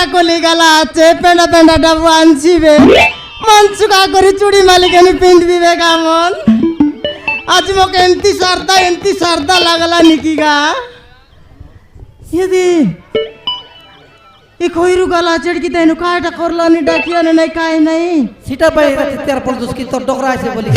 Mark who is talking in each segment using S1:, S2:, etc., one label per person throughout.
S1: বেড়া কলি গালা আছে পেন্ডা পেন্ডাটা আনছিবে মনসুকা করে চুড়ি মালিকানি পিন্ধিবে কামন আজ মোক এন্তি সারদা লাগলা নিকি গা यदि ए खोइरु गला चढ़की तैनु काटा करला नि डाकिया ने नहीं काय नहीं
S2: सीटा पे तेरा पुलिस की तो डोकरा से बोली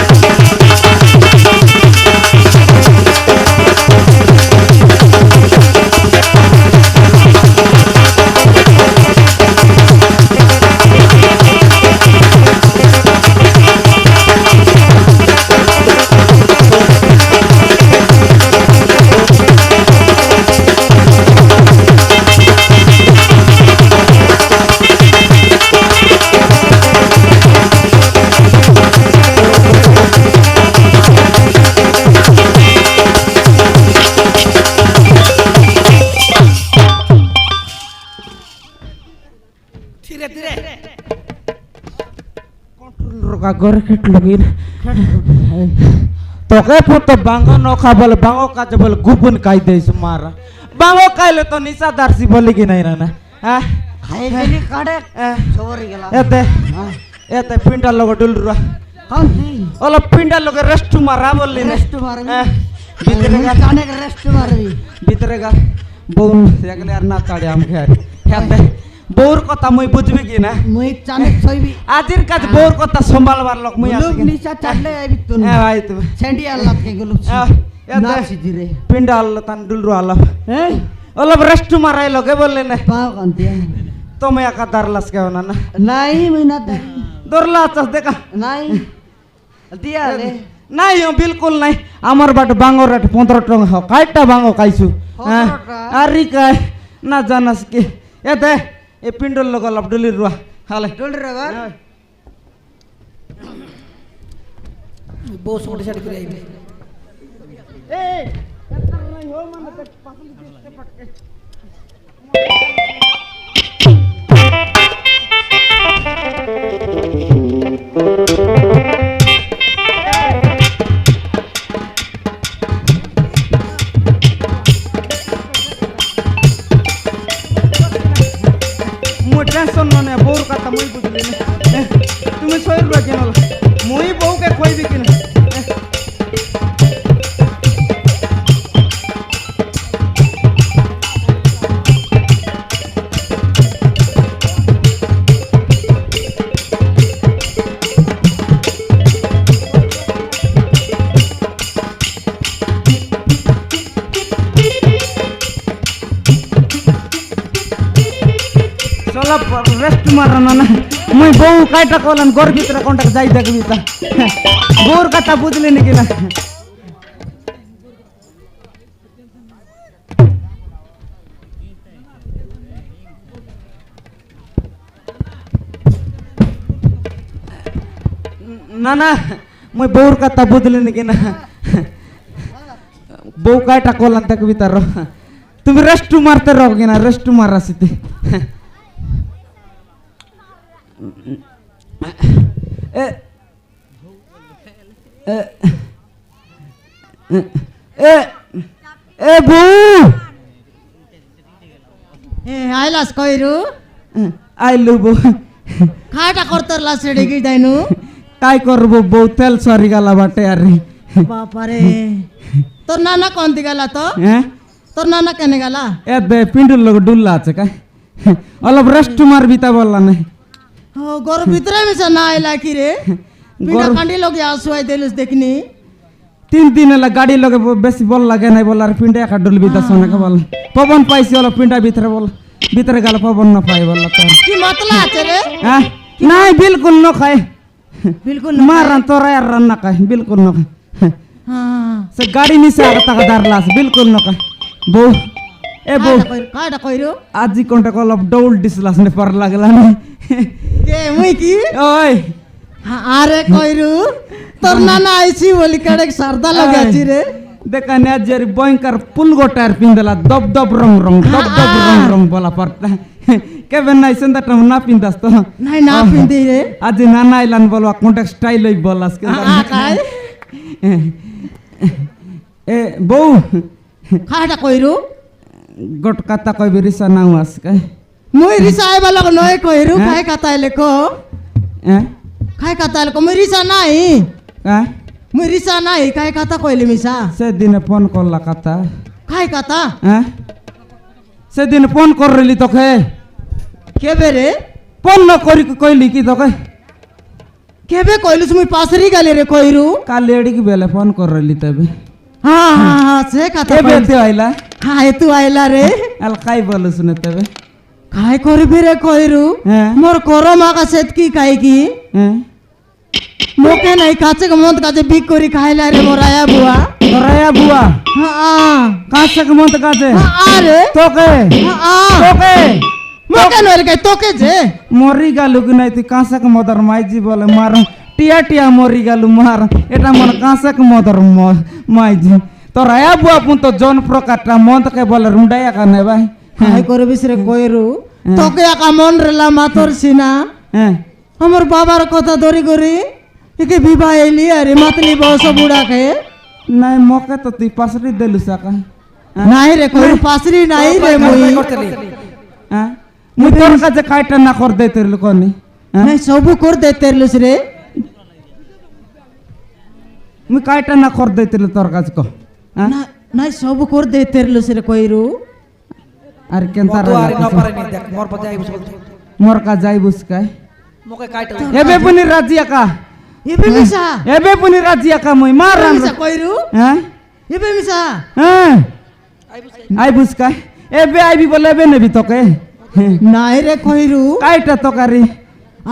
S3: Gore ket login toke foto bango no khabal bango ka jabal gubun kai de sumara bango kai le to nisa darsi boli ki nahi rana ha
S1: खाए गली काटे छोरी गला
S3: ete pinda logo dulra
S1: कौन थी
S3: ola pinda logo rest mara bolli
S1: rest मार
S3: bitre ga
S1: जाने का रेस्ट मार
S3: bitre ga bon yagle ar na chade am khar ete বউর কথা মই বুঝবি কি না
S1: মুই চানে ছইবি
S3: আজির কাজ বউর কথা সম্ভালবার লোক মুই
S1: লোক নিচা চাটলে আইবি তুন
S3: হ্যাঁ ভাই তুমি
S1: সেন্ডি আল্লাহ কে গলু না সিধি রে
S3: পিন্ডা আল্লাহ তান দুলরু আল্লাহ
S1: হ্যাঁ
S3: ওলা রেস্ট মারাই লগে বললে না
S1: পাও কান্তি
S3: তুমি একা দারলাস কেও না না
S1: নাই মুই না
S3: দরলা চাস দেখা
S1: নাই দিয়া লে
S3: নাই বিলকুল নাই আমার বাট বাঙ্গর রেট 15 টাকা হ কাইটা বাঙ্গো কাইছু হ্যাঁ আরি কাই না জানাস কি এতে এ পিন্ডল লগ আব্দুলির রুয়া হালে
S1: ডোল রে বার
S2: बहुत छोटे छोटे करे आइबे
S3: ए कत्तर नहीं हो मन तक पासली से पटके मु टेंशन नने बोर कथा मुई बुझली ने তুমি সইর রা কেন মুই বউকে কইবি কিনা চলা রেস্ট মারনা না মুই বউ কাইটা কলান ঘর ভিতরে কোনটা যাই দেখবি তা বউর কথা বুঝলি নাকি না না না মুই বউর কথা বুঝলি নাকি না বউ কাইটা কলান দেখবি তার তুমি রেস্ট মারতে রও কিনা রেস্ট মারাসিতে এ এ এ বউ
S1: এ আইলাস কইরু
S3: আইলু বউ
S1: খাটা করতরলা সেড়ে গই দাইনু
S3: কাই করব বউ তেল সরি গালা বাটে আরে
S1: বাপারে তোর নানা কোন দি গেলা তো
S3: হ্যাঁ
S1: তোর নানা কেনে গেলা
S3: এ দে পিন্ডুর লোক ডুল্লা আছে কাই অলপ রেস্ট মারবি তা বললা না
S1: ও ঘর ভিতরে মিছা না আইলা কি রে বিনা কান্ডি লোক আসুয়াই দেলুস দেখনি
S3: 3 দিন এলা গাড়ি লগে বেশি বল লাগে নাই বলার পিন্ডা একা ডুলবি তা সোনাকে বল পবন পাইছি হলো পিন্ডা ভিতরে বল ভিতরে গেল পবন না পাই বললা তো
S1: কি मतला আছে রে
S3: হ্যাঁ নাই বিলকুল ন খায়
S1: बिल्कुल
S3: मारन तोरा यार रन्ना का बिल्कुल न का
S1: हां
S3: से गाड़ी नी से आता का दारलास बिल्कुल न का बो ए बो
S1: काटा कइरो
S3: आजी कोंटा कलप डौल डिसलास ने पर लागला ने
S1: के मुई की
S3: ओय
S1: আরে কইরু তোর নানা আইছি বলি কাড়ে সারদা লাগাছি রে
S3: देखा ने जरी भयंकर पुल गोटार पिंदला दब दब रंग रंग दब दब रंग रंग बोला पड़ता केबन नाइ संदा टम ना पिंदास तो
S1: নাই না পিন্দি রে
S3: आज नाना आइलान बोलवा कॉन्टेक्ट स्टाइल लई बोलास के
S1: কাই
S3: ए बौ
S1: খাটা কইরু
S3: गोट काता कइ बेरिसा नाउस का
S1: মুই রিসা আইবা লগ নয় কইরু
S3: হ্যাঁ?
S1: খাই কাতাইলে কো
S3: হ্যাঁ
S1: খাই কাতাইলে কো মুই রিসা নাই
S3: হ্যাঁ
S1: মুই রিসা নাই খাই কাতা কইলি মিসা
S3: সেদিনে ফোন করলা কথা
S1: খাই কাতা
S3: হ্যাঁ সেদিন ফোন করলি তোকে
S1: কেবে রে
S3: ফোন ন করি কইলি কি তোকে
S1: কেবে কইলুস মুই পাসরি গালি রে কইরু
S3: কালি এডিকি বেলে ফোন করলি তবে
S1: হ্যাঁ হ্যাঁ হ্যাঁ সে কথা
S3: কেবে তে আইলা
S1: খাই তু আইলা রে
S3: আল খাই বলো শুনে তবে
S1: খাই করবি রে কইরু
S3: হ্যাঁ
S1: মোর করম আকাশেত কি খাই কি
S3: হ্যাঁ
S1: মোকে নাই কাছে মত কাছে বিক করি খাইলা রে মোর আয়া বুয়া
S3: তোরায়া বুয়া
S1: হ্যাঁ
S3: কাছে মত কাছে
S1: আরে
S3: তোকে
S1: হ্যাঁ
S3: তোকে
S1: মোকে নয় রে তোকে যে
S3: মরি গালু কি নাই তুই কাঁসাক মদর মাইজি বলে মার টিয়া টিয়া মরি গালু মার এটা মন কাঁসাক মদর মাইজি তোর আয়া বুয়া পুন তো জন প্রকারটা মন তোকে বলে রুন্ডাইয়া কানে ভাই
S1: খাই করবিস রে কইরু তোকে একা মন রেলা মাতর সিনা
S3: হ্যাঁ
S1: আমার বাবার কথা ধরি করি একে বিবাহ এলি আরে মাতলি বয়স বুড়াকে
S3: নাই মকে তো তুই পাশরি দেলু সাকা
S1: নাই রে কইরু পাসরি নাই রে মুই
S3: হ্যাঁ মুই তোর কাছে কাইটা না কর দে তোর লোকনি
S1: নাই সবু কর দে তেরলুস রে
S3: মুই কাইটা না কর দে তোর কাছে কো হ্যাঁ
S1: নাই সবু কর দে তেরলুস রে কইরু
S3: আর কেনতা
S2: তো আর না পারে নি দেখ মোর পথে আইবস বলতে
S3: মোর কা যাই বুসকাই
S2: মোকে কাইটা
S3: এবে পুনি রাজি একা
S1: এবে মিসা
S3: এবে পুনি রাজি একা মুই মার
S1: মিসা কইরু
S3: হ্যাঁ
S1: এবে মিসা
S3: হ্যাঁ আই বুসকাই এবে আইবি বলে এবে নেবি তোকে
S1: নাই রে কইরু
S3: কাইটা তোকারি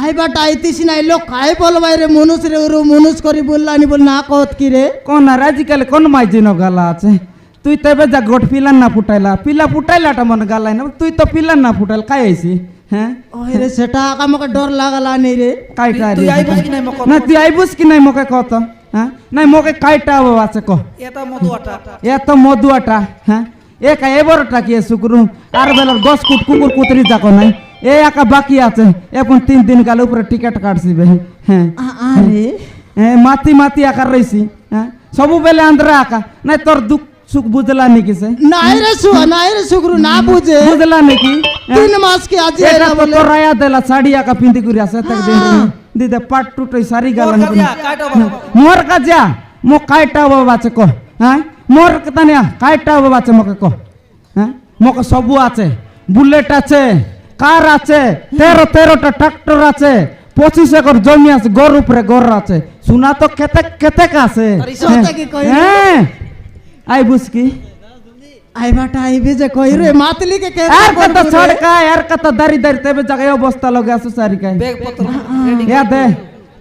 S1: আইবাটা আইতিস নাই লোক খাই বলবাই রে মনুষ রে ওরু মনুষ করি বললানি বল না কত কি রে
S3: কোন আর আজিকালি কোন মাইজি ন গালা আছে তুই তবে যা গোট পিলান না ফুটাইলা পিলা ফুটাইলাটা মনে গালাই না তুই তো পিলান না ফুটাইল কাই আইছি হ্যাঁ
S1: ওই রে সেটা আমাকে ডর লাগালা নেই রে
S3: কাইটা
S2: তুই আইবস কি নাই মকে
S3: না তুই আইবুস কি নাই মকে কত হ্যাঁ নাই মকে কাইটা আছে ক
S2: এটা মধুয়াটা
S3: এত মধুয়াটা হ্যাঁ একা এবারটা কি শুক্রু আর বেলার গছ কুট কুকুর কুতরি যাকো নাই এ একা বাকি আছে এখন 3 দিন কাল উপরে টিকিট কাটছিবে হ্যাঁ
S1: আরে
S3: মাতি মাতি আকার রইছি হ্যাঁ সবু বেলে আন্দ্রা আকা নাই তোর দুঃখ সুখ বুঝলা নাকি সে
S1: নাই রে শুক্রু না বুঝে
S3: বুঝলা নাকি
S1: 3 মাস কি আজি
S3: এটা
S1: এলা
S3: তো
S1: বলে
S3: তোর রায়া দেলা শাড়ি আকা পিন্দি করি আছে তক দিন দিদে পাট টুটই সারি গালান
S2: কাইটা বাবা
S3: মোর কাজা মো কাইটা বাবা আছে কো হ্যাঁ মোর কতনিয়া কাইটা বাবা আছে মকে কো হ্যাঁ মকে সবু আছে বুলেট আছে কার আছে 13টা ট্রাক্টর আছে 25 একর জমি আছে গর উপরে গর আছে সোনা তো খেতে খেতে আছে
S1: সতে কি কই
S3: হ্যাঁ আই বুঝকি
S1: আইবাটা আইবে যে কইরু এ মাতলি কে কে
S3: আর কত ছড়কা আর কত দাড়ি দাড়ি তবে জায়গায় অবস্থা লগে আছে সারি কাই
S2: ব্যাগ পত্র রেডি
S3: ইয়া দে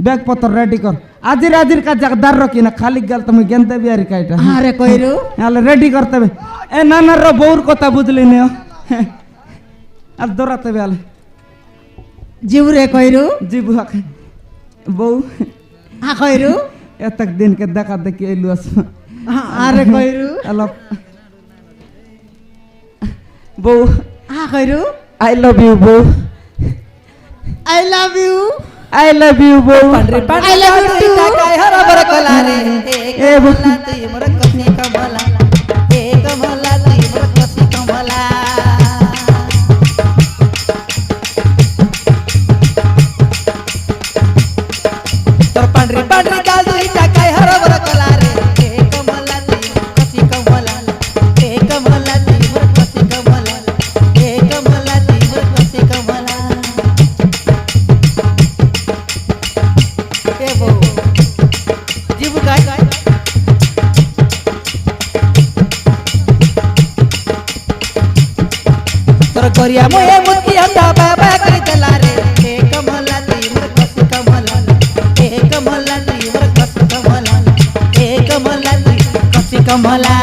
S3: ব্যাগ পত্র রেডি কর আজির আজির কাজ দার রকি না খালি গাল তুমি গেন্দে বিয়ারি কাইটা
S1: আরে কইরু
S3: আলে রেডি করতে হবে এ না না র বউর কথা বুঝলি নিও আর দৌড়াতে হবে আলে
S1: জিউ রে কইরু
S3: জীবু বউ
S1: হা কইরু
S3: এতক দিন কে দেখা দেখি এলু আস
S1: আরে কইরু
S3: আলো বউ
S1: হা কইরু
S3: আই লাভ ইউ বউ
S1: I love you
S3: I love you বউ
S2: পান্ডরে
S1: I love you too.
S2: টাকায় হরবর কলা রে
S3: এ বউ
S2: তুই মোর কসি কমলা এ কমলা তুই মোর কসি কমলা তোর পান্ডরে পান্ডরে গাল দুই টাকায় হরবর কলা রে এ কমলা তুই মোর কসি কমলা এ কমলা তুই মোর কসি কমলা এ কমলা তুই মোর কসি কমলা এ বউ জীবু গায় তোর করিয়া মোয়ে মুকি হতা বাবা করে চলা রে এ কমলা তুই মোর কসি কমলা এ কমলা তুই মোর কসি কমলা এ কমলা তুই কসি কমলা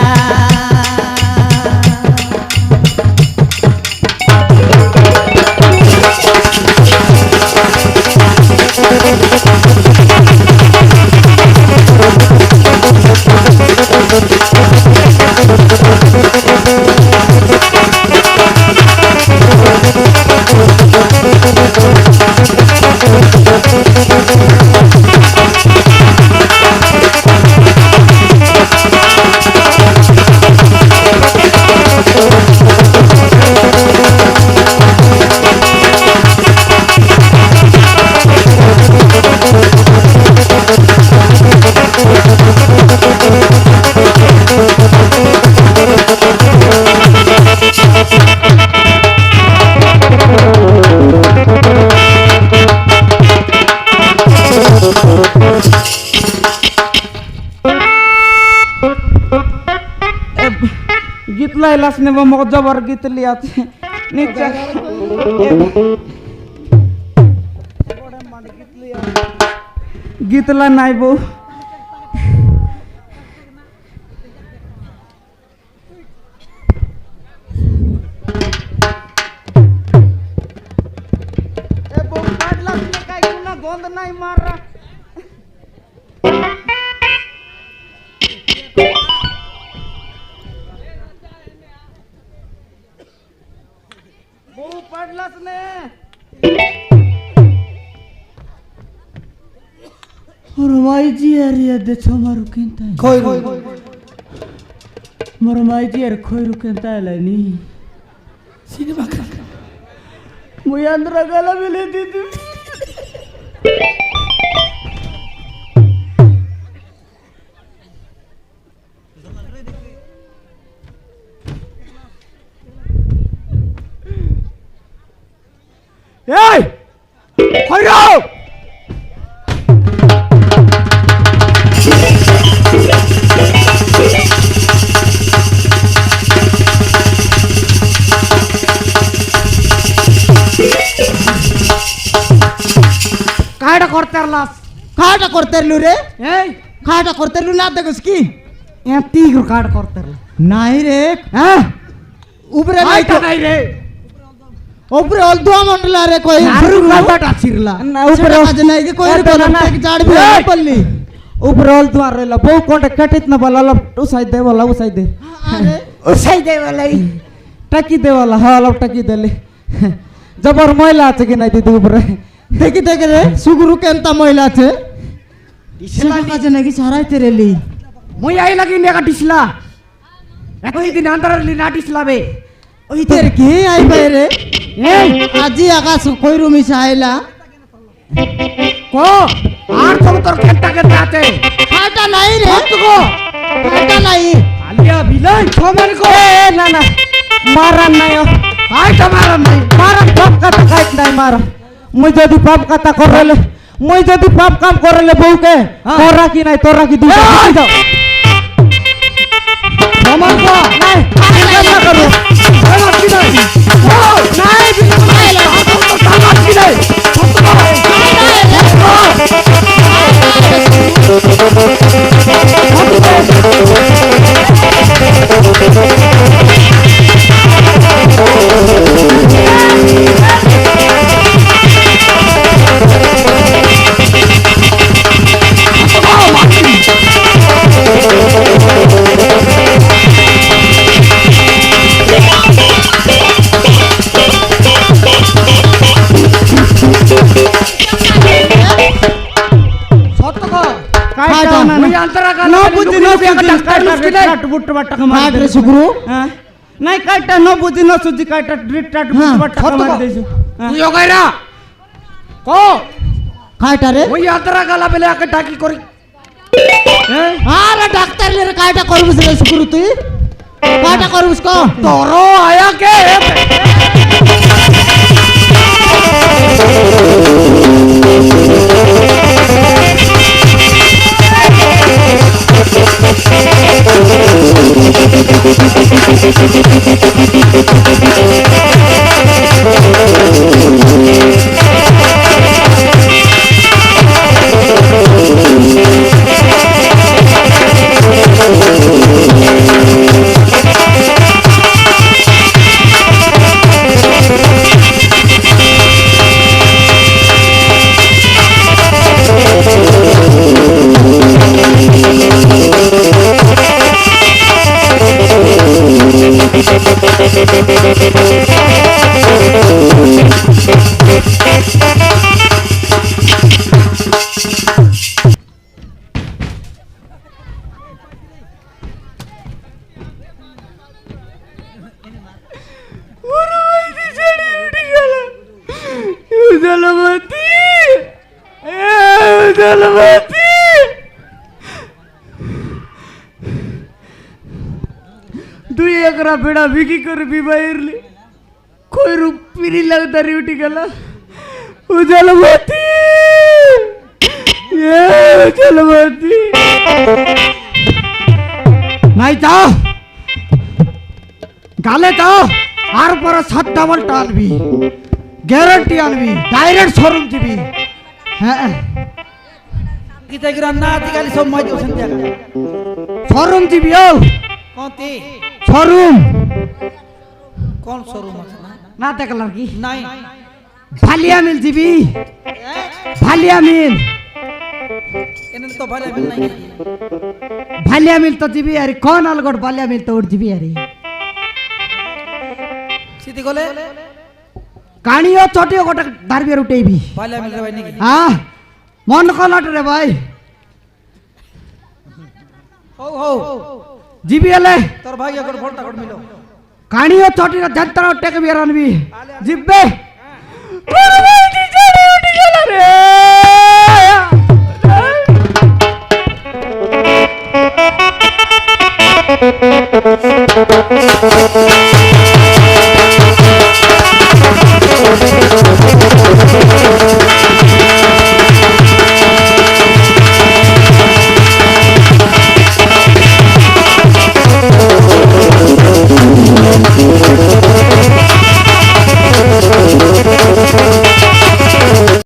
S3: লাইলাস নেব মক জবর গীত লিয়াছে নিচে গীতলা নাই বউ গন্ধ নাই মারা বউ পাডলাস নে और माई जी यार ये देखो मारू केंता
S2: खोई
S3: मोर माई जी यार खोई केंता लानी
S2: सिनेमा का
S3: मुई अंदर गला मिले दीदी এই কইরো কাটা করতে লাস
S1: কাটা করতে লু রে
S3: এই
S1: কাটা করতে লু না দেখছ কি
S3: এতি কাট করতে
S1: নাই রে
S3: হ্যাঁ
S1: উপরে নাই তো
S3: নাই রে
S1: উপরে অলদুয়া মন্ডলা রে কই
S3: আরু
S1: কাটা ছিরলা
S3: না উপরে
S1: কাজ নাই কি কই রে জাড়বি পল্লি
S3: উপরে অলদুয়া রইলা বউ কোনটা কাটিত না বলা লপ উসাই দে বলা উসাই দে
S1: আরে
S3: উসাই দে বলাই টাকি দে বলা হ্যাঁ লপ টাকি দেলে জবর ময়লা আছে কি নাই দিদি উপরে
S1: দেখি দেখে রে সুগুরু কেনতা মহিলা আছে সেটা কাজে নাকি সারাইতে রেলি
S3: মুই আই লাগি নে কাটিসলা একই দিন আন্তরালি নাটিসলাবে
S1: ওই তের কি আই বাইরে
S3: এই
S1: আজি আকাশ কইরু মিশা আইলা
S3: কো আর তো তোর কেনটা কেনটা আছে
S1: কাটা নাই রে
S3: কতগো
S1: কাটা নাই
S3: আলিয়া বিলাই ছমের কো না না মারান নাই আই তো মারান নাই মারান পাপ কথা কাট নাই মারা মুই যদি পাপ কথা করলে মুই যদি পাপ কাম করলে বউকে তোরা কি নাই তোরা কি দুইটা কি দাও সমান কো নাই না করো আমার কি নাই নাই আমার কি নাই নাই কাটা ন বুঝি ন সুজি কাটা টাট টাকা মার দেইছো তুই ওগাইরা কো
S1: কাটা রে
S3: ওই আতরা গালা বেলে আকে ডাকি করি
S1: আরে ডাক্তার রে কাটা করবস রে সুগুরু তুই কাটা করবস কো
S3: তোরো আয়া কে দুই একরা বেড়া বিক্রি করে বিবাহিরলি কই রূপ পিরি লাগদারি উঠি গেল উজালবতী উজালবতী নাই যাও গালে দাও আর পরে 7 ডাবলটা আনবি গ্যারান্টি আনবি ডাইরেক্ট শোরুম দিবি হ্যাঁ
S2: গীতা গিরা না দিগালি সব মই দেউছেন দিয়া
S3: শোরুম দিবি ও
S2: কোনটি
S3: শোরুম
S2: কোন শোরুম আছে না
S3: না দেখলাম কি
S2: নাই
S3: ভালিয়া মিল দিবি ভালিয়া মিল
S2: এনে তো ভালো বিল নাই
S3: ভালিয়া মিল তো দিবি আরে কোন আলগড় ভালিয়া মিল তো উঠ দিবি আরে
S2: সিটি গলে
S3: কানিও চটিও গোটা দারবিয়ার উঠেইবি
S2: ভালো মিল রে ভাই নাকি
S3: হ্যাঁ মন কলাট রে ভাই
S2: হও হও
S3: জিবি এলে
S2: তোর ভাই একর ভোল্টা কর মিলো
S3: কানিও চটির যন্ত্র টেকে বিয়ার আনবি জিব্বে